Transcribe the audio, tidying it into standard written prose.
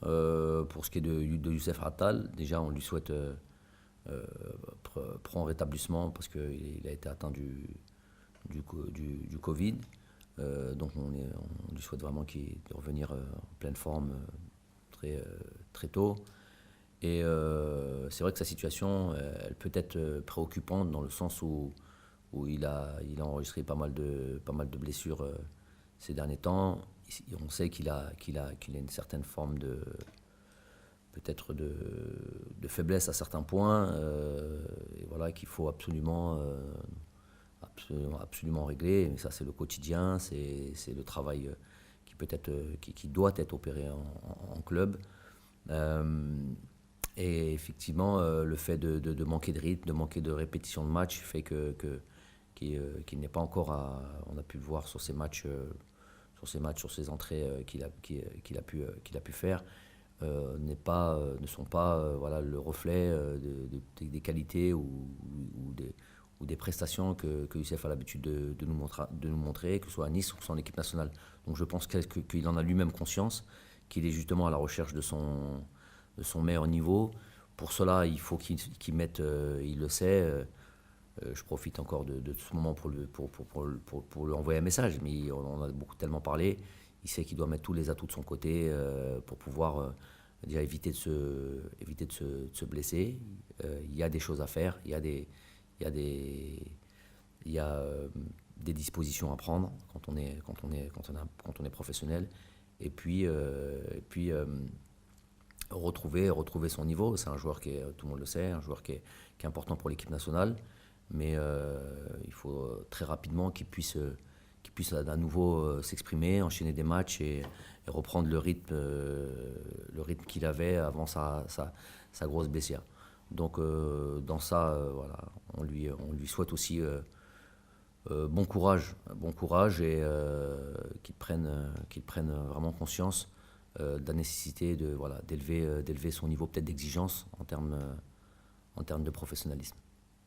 Pour ce qui est de Youssef Attal, déjà on lui souhaite prompt rétablissement parce qu'il a été atteint du Covid. Donc on lui souhaite vraiment de revenir en pleine forme très tôt. Et c'est vrai que sa situation, elle peut être préoccupante dans le sens où il a enregistré pas mal de blessures ces derniers temps. On sait qu'il a une certaine forme peut-être de faiblesse à certains points, et voilà, qu'il faut absolument régler. Mais ça, c'est le quotidien, c'est le travail qui doit être opéré en club. Et effectivement, le fait de manquer de rythme, de manquer de répétition de match fait qu'il n'est pas encore on a pu le voir sur ces matchs, sur ces entrées qu'il a pu faire, ne sont pas voilà, le reflet des qualités ou des prestations que Youssef a l'habitude de nous montrer, que ce soit à Nice ou que ce soit en équipe nationale. Donc je pense qu'il en a lui-même conscience, qu'il est justement à la recherche de son meilleur niveau. Pour cela, il faut qu'il mette, il le sait, je profite encore de ce moment pour lui envoyer un message, mais on en a tellement parlé. Il sait qu'il doit mettre tous les atouts de son côté pour pouvoir déjà éviter de se blesser. Il y a des choses à faire, il y a des dispositions à prendre quand on est professionnel. Et puis, retrouver son niveau. C'est un joueur tout le monde le sait, un joueur qui est important pour l'équipe nationale. Mais il faut très rapidement qu'il puisse à nouveau s'exprimer, enchaîner des matchs et reprendre le rythme qu'il avait avant sa grosse blessure. Donc dans ça, voilà, on lui souhaite aussi bon courage et qu'il prenne vraiment conscience de la nécessité d'élever son niveau peut-être d'exigence en termes de professionnalisme.